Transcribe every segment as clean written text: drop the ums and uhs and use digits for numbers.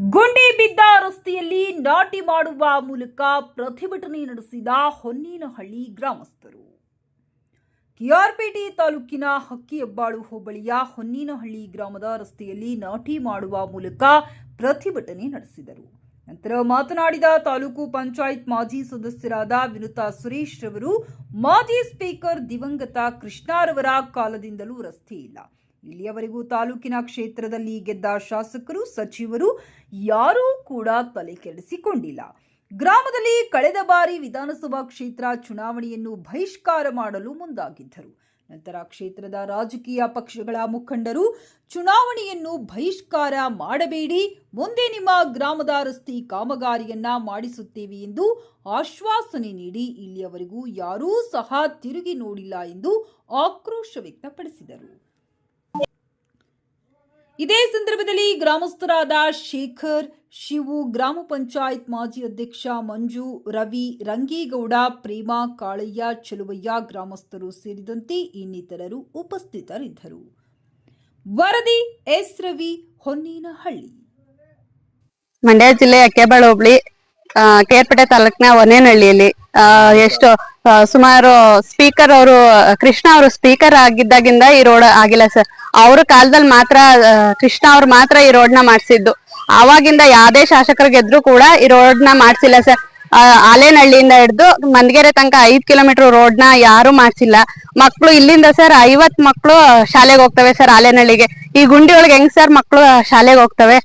ಗುಂಡಿ ಬಿದ್ದ ರಸ್ತೆಯಲ್ಲಿ ನಾಟಿ ಮಾಡುವ ಮೂಲಕ ಪ್ರತಿಭಟನೆ ನಡೆಸಿದ ಹೊನ್ನೇನಹಳ್ಳಿ ಗ್ರಾಮಸ್ಥರು. ಕೆಆರ್ಪೇಟೆ ತಾಲೂಕಿನ ಹಕ್ಕಿಹೆಬ್ಬಾಳು ಹೋಬಳಿಯ ಹೊನ್ನೇನಹಳ್ಳಿ ಗ್ರಾಮದ ರಸ್ತೆಯಲ್ಲಿ ನಾಟಿ ಮಾಡುವ ಮೂಲಕ ಪ್ರತಿಭಟನೆ ನಡೆಸಿದರು. ನಂತರ ಮಾತನಾಡಿದ ತಾಲೂಕು ಪಂಚಾಯತ್ ಮಾಜಿ ಸದಸ್ಯರಾದ ವಿನುತಾ ಸುರೇಶ್ ರವರು, ಮಾಜಿ ಸ್ಪೀಕರ್ ದಿವಂಗತ ಕೃಷ್ಣರವರ ಕಾಲದಿಂದಲೂ ರಸ್ತೆ ಇಲ್ಲ. ಇಲ್ಲಿಯವರೆಗೂ ತಾಲೂಕಿನ ಕ್ಷೇತ್ರದಲ್ಲಿ ಗೆದ್ದ ಶಾಸಕರು, ಸಚಿವರು ಯಾರೂ ಕೂಡ ತಲೆ ಕೆಡಿಸಿಕೊಂಡಿಲ್ಲ. ಗ್ರಾಮದಲ್ಲಿ ಕಳೆದ ಬಾರಿ ವಿಧಾನಸಭಾ ಕ್ಷೇತ್ರ ಚುನಾವಣೆಯನ್ನು ಬಹಿಷ್ಕಾರ ಮಾಡಲು ಮುಂದಾಗಿದ್ದರು. ನಂತರ ಕ್ಷೇತ್ರದ ರಾಜಕೀಯ ಪಕ್ಷಗಳ ಮುಖಂಡರು ಚುನಾವಣೆಯನ್ನು ಬಹಿಷ್ಕಾರ ಮಾಡಬೇಡಿ, ಮುಂದೆ ನಿಮ್ಮ ಗ್ರಾಮದ ರಸ್ತೆ ಕಾಮಗಾರಿಯನ್ನ ಮಾಡಿಸುತ್ತೇವೆ ಎಂದು ಆಶ್ವಾಸನೆ ನೀಡಿ ಇಲ್ಲಿಯವರೆಗೂ ಯಾರೂ ಸಹ ತಿರುಗಿ ನೋಡಿಲ್ಲ ಎಂದು ಆಕ್ರೋಶ ವ್ಯಕ್ತಪಡಿಸಿದರು. ಇದೇ ಸಂದರ್ಭದಲ್ಲಿ ಗ್ರಾಮಸ್ಥರಾದ ಶೇಖರ್, ಶಿವು, ಗ್ರಾಮ ಪಂಚಾಯತ್ ಮಾಜಿ ಅಧ್ಯಕ್ಷ ಮಂಜು, ರವಿ, ರಂಗೇಗೌಡ, ಪ್ರೇಮ, ಕಾಳಯ್ಯ, ಚೆಲುವಯ್ಯ ಗ್ರಾಮಸ್ಥರು ಸೇರಿದಂತೆ ಇನ್ನಿತರರು ಉಪಸ್ಥಿತರಿದ್ದರು. ವರದಿ ಎಸ್ ರವಿ, ಹೊನ್ನೇನಹಳ್ಳಿ. ಮಂಡ್ಯ ಜಿಲ್ಲೆ ಹಕ್ಕಿಹೆಬ್ಬಾಳು ಹೋಬಳಿ ಕೆಆರ್ಪೇಟೆ ತಾಲೂಕಿನ ಹೊನ್ನೇನಹಳ್ಳಿಯಲ್ಲಿ ಸುಮಾರು ಸ್ಪೀಕರ್ ಅವರು ಕೃಷ್ಣ ಅವರು ಸ್ಪೀಕರ್ ಆಗಿದ್ದಾಗಿಂದ ಈ ರೋಡ್ ಆಗಿಲ್ಲ ಸರ್. ಅವ್ರ ಕಾಲದಲ್ಲಿ ಮಾತ್ರ ಕೃಷ್ಣ ಅವ್ರು ಮಾತ್ರ ಈ ರೋಡ್ ನ ಮಾಡ್ಸಿದ್ದು. ಆವಾಗಿಂದ ಯಾವ್ದೇ ಶಾಸಕರು ಗೆದ್ರು ಕೂಡ ಈ ರೋಡ್ ನ ಮಾಡ್ಸಿಲ್ಲ ಸರ್. ಆಲೇನಹಳ್ಳಿಯಿಂದ ಹಿಡಿದು ಮಂದಗೆರೆ ತನಕ 5 ಕಿಲೋಮೀಟರ್ ರೋಡ್ ನ ಯಾರು ಮಾಡ್ಸಿಲ್ಲ. ಮಕ್ಳು ಇಲ್ಲಿಂದ ಸರ್ 50 ಮಕ್ಳು ಶಾಲೆಗೆ ಹೋಗ್ತವೆ ಸರ್ ಆಲೇನಹಳ್ಳಿಗೆ. ಈ ಗುಂಡಿ ಒಳಗೆ ಹೆಂಗ್ ಸರ್ ಮಕ್ಳು ಶಾಲೆಗೆ ಹೋಗ್ತವೆ?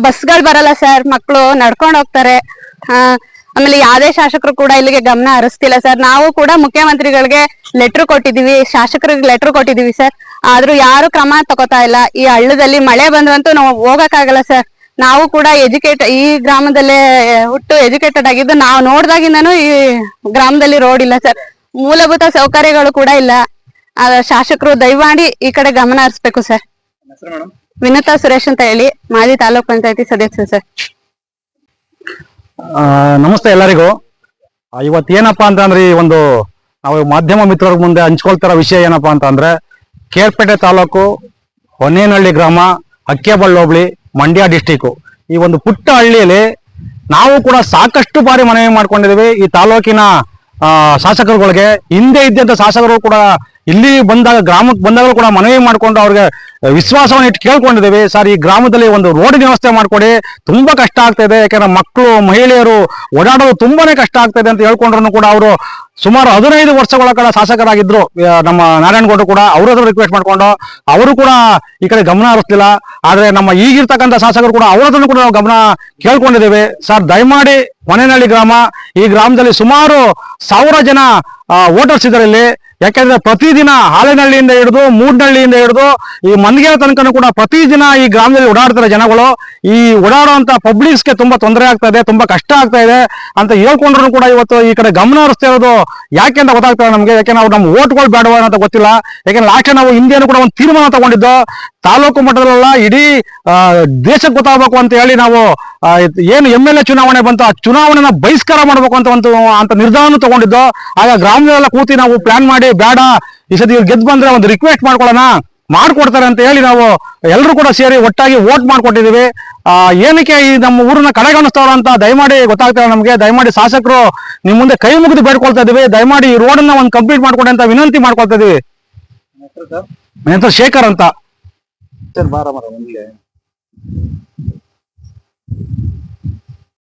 ಬಸ್ಗಳು ಬರಲ್ಲ ಸರ್, ಮಕ್ಳು ನಡ್ಕೊಂಡು ಹೋಗ್ತಾರೆ. ಆಮೇಲೆ ಯಾವ್ದೇ ಶಾಸಕರು ಕೂಡ ಇಲ್ಲಿಗೆ ಗಮನ ಹರಿಸ್ತಿಲ್ಲ ಸರ್. ನಾವು ಕೂಡ ಮುಖ್ಯಮಂತ್ರಿಗಳಿಗೆ ಲೆಟರ್ ಕೊಟ್ಟಿದೀವಿ, ಶಾಸಕರಿಗೆ ಲೆಟರ್ ಕೊಟ್ಟಿದೀವಿ ಸರ್. ಆದ್ರೂ ಯಾರು ಕ್ರಮ ತಗೋತಾ ಇಲ್ಲ. ಈ ಹಳ್ಳದಲ್ಲಿ ಮಳೆ ಬಂದ್ರಂತೂ ನಾವು ಹೋಗಕ್ಕಾಗಲ್ಲ ಸರ್. ನಾವು ಕೂಡ ಈ ಗ್ರಾಮದಲ್ಲೇ ಹುಟ್ಟು ಎಜುಕೇಟೆಡ್ ಆಗಿದ್ದು. ನಾವು ನೋಡ್ದಾಗಿಂದನೂ ಈ ಗ್ರಾಮದಲ್ಲಿ ರೋಡ್ ಇಲ್ಲ ಸರ್. ಮೂಲಭೂತ ಸೌಕರ್ಯಗಳು ಕೂಡ ಇಲ್ಲ. ಶಾಸಕರು ದಯಮಾಡಿ ಈ ಕಡೆ ಗಮನ ಹರಿಸ್ಬೇಕು ಸರ್. ವಿನುತಾ ಸುರೇಶ್ ಅಂತ ಹೇಳಿ, ಮಾಜಿ ತಾಲೂಕ್ ಪಂಚಾಯತಿ ಸದಸ್ಯ ಸರ್. ನಮಸ್ತೆ ಎಲ್ಲರಿಗೂ. ಇವತ್ತೇನಪ್ಪಾ ಅಂತಂದ್ರೆ ಈ ಒಂದು ನಾವು ಮಾಧ್ಯಮ ಮಿತ್ರರ ಮುಂದೆ ಹಂಚ್ಕೊಳ್ತಾರ ವಿಷಯ ಏನಪ್ಪಾ ಅಂತಂದ್ರೆ, ಕೆಆರ್ಪೇಟೆ ತಾಲೂಕು ಹೊನ್ನೇನಹಳ್ಳಿ ಗ್ರಾಮ, ಹಕ್ಕಿಹೆಬ್ಬಾಳು ಹೋಬಳಿ, ಮಂಡ್ಯ ಡಿಸ್ಟಿಕ್. ಈ ಒಂದು ಪುಟ್ಟ ಹಳ್ಳಿಯಲ್ಲಿ ನಾವು ಕೂಡ ಸಾಕಷ್ಟು ಬಾರಿ ಮನವಿ ಮಾಡ್ಕೊಂಡಿದ್ದೀವಿ. ಈ ತಾಲೂಕಿನ ಶಾಸಕರುಗಳಿಗೆ, ಹಿಂದೆ ಇದ್ದಂತ ಶಾಸಕರು ಕೂಡ ಇಲ್ಲಿ ಬಂದಾಗ, ಗ್ರಾಮಕ್ಕೆ ಬಂದಾಗಲೂ ಕೂಡ ಮನವಿ ಮಾಡ್ಕೊಂಡು ಅವ್ರಿಗೆ ವಿಶ್ವಾಸವನ್ನು ಇಟ್ಟು ಕೇಳ್ಕೊಂಡಿದ್ದೀವಿ. ಸರ್, ಈ ಗ್ರಾಮದಲ್ಲಿ ಒಂದು ರೋಡಿನ ವ್ಯವಸ್ಥೆ ಮಾಡ್ಕೊಡಿ, ತುಂಬಾ ಕಷ್ಟ ಆಗ್ತಾ ಇದೆ. ಯಾಕಂದ್ರೆ ಮಕ್ಕಳು, ಮಹಿಳೆಯರು ಓಡಾಡೋದು ತುಂಬಾನೇ ಕಷ್ಟ ಆಗ್ತಾ ಇದೆ ಅಂತ ಹೇಳ್ಕೊಂಡ್ರು ಕೂಡ ಅವರು ಸುಮಾರು 15 ವರ್ಷಗಳ ಕಾಲ ಶಾಸಕರಾಗಿದ್ರು. ನಮ್ಮ ನಾರಾಯಣಗೌಡರು ಕೂಡ ಅವ್ರ ರಿಕ್ವೆಸ್ಟ್ ಮಾಡ್ಕೊಂಡು ಅವರು ಕೂಡ ಈ ಕಡೆ ಗಮನ ಹರಿಸ್ತಿಲ್ಲ. ಆದ್ರೆ ನಮ್ಮ ಈಗಿರ್ತಕ್ಕಂಥ ಶಾಸಕರು ಕೂಡ ಅವರದನ್ನು ಕೂಡ ನಾವು ಗಮನ ಕೇಳ್ಕೊಂಡಿದ್ದೇವೆ. ಸರ್, ದಯಮಾಡಿ ಹೊನ್ನೇನಹಳ್ಳಿ ಗ್ರಾಮ, ಈ ಗ್ರಾಮದಲ್ಲಿ ಸುಮಾರು 1000 ಜನ ವೋಟರ್ಸ್ ಇದ್ದಾರೆ ಇಲ್ಲಿ. ಯಾಕೆಂದ್ರೆ ಪ್ರತಿದಿನ ಆಲೇನಹಳ್ಳಿಯಿಂದ ಹಿಡಿದು ಮೂಡನಹಳ್ಳಿಯಿಂದ ಹಿಡಿದು ಈ ಮಂದಗೆರೆ ತನಕನೂ ಕೂಡ ಪ್ರತಿದಿನ ಈ ಗ್ರಾಮದಲ್ಲಿ ಓಡಾಡ್ತಾರೆ ಜನಗಳು. ಈ ಓಡಾಡುವಂತ ಪಬ್ಲಿಕ್ಸ್ಗೆ ತುಂಬಾ ತೊಂದರೆ ಆಗ್ತಾ ಇದೆ, ತುಂಬಾ ಕಷ್ಟ ಆಗ್ತಾ ಇದೆ ಅಂತ ಹೇಳ್ಕೊಂಡ್ರು ಕೂಡ ಇವತ್ತು ಈ ಕಡೆ ಗಮನ ಹರಿಸ್ತಾ ಇರೋದು ಯಾಕೆ ಅಂತ ಗೊತ್ತಾಗ್ತದೆ ನಮ್ಗೆ. ಯಾಕೆ ನಾವು ನಮ್ಮ ಓಟ್ಗಳು ಬೇಡವ ಅಂತ ಗೊತ್ತಿಲ್ಲ. ಯಾಕೆಂದ್ರೆ ಲಾಸ್ಟ್ ನಾವು ಹಿಂದೆನೂ ಕೂಡ ಒಂದು ತೀರ್ಮಾನ ತಗೊಂಡಿದ್ದು, ತಾಲೂಕು ಮಟ್ಟದಲ್ಲ ಇಡೀ ದೇಶಕ್ಕೆ ಗೊತ್ತಾಗಬೇಕು ಅಂತ ಹೇಳಿ ನಾವು ಏನು MLA ಚುನಾವಣೆ ಬಂತು, ಆ ಚುನಾವಣೆನ ಬಹಿಷ್ಕಾರ ಮಾಡ್ಬೇಕು ಅಂತ ನಿರ್ಧಾರನೂ ತಗೊಂಡಿದ್ದು. ಆಗ ಗ್ರಾಮದಲ್ಲೆಲ್ಲ ಕೂತಿ ನಾವು ಪ್ಲಾನ್ ಮಾಡಿ, ಬೇಡ ಈ ಸತಿ ಗೆದ್ದು ಬಂದ್ರೆ ಒಂದು ರಿಕ್ವೆಸ್ಟ್ ಮಾಡ್ಕೊಳ್ಳೋಣ, ಮಾಡ್ಕೊಡ್ತಾರೆ ಅಂತ ಹೇಳಿ ನಾವು ಎಲ್ಲರೂ ಕೂಡ ಸೇರಿ ಒಟ್ಟಾಗಿ ವೋಟ್ ಮಾಡ್ಕೊಟ್ಟಿದೀವಿ. ಏನಕ್ಕೆ ಈ ನಮ್ಮ ಊರನ್ನ ಕಡೆಗಣಿಸ್ತಾರ ಅಂತ ದಯಮಾಡಿ ಗೊತ್ತಾಗ್ತಾರೆ ನಮ್ಗೆ. ದಯಮಾಡಿ ಶಾಸಕರು ನಿಮ್ ಮುಂದೆ ಕೈ ಮುಗಿದು ಬೇಡ್ಕೊಳ್ತಾ ಇದೀವಿ, ದಯಮಾಡಿ ಈ ರೋಡನ್ನ ಒಂದು ಕಂಪ್ಲೀಟ್ ಮಾಡ್ಕೊಡಿ ಅಂತ ವಿನಂತಿ ಮಾಡ್ಕೊಳ್ತಾ ಇದೀವಿ. ನನ್ನ ಹೆಸರು ಶೇಖರ್ ಅಂತ.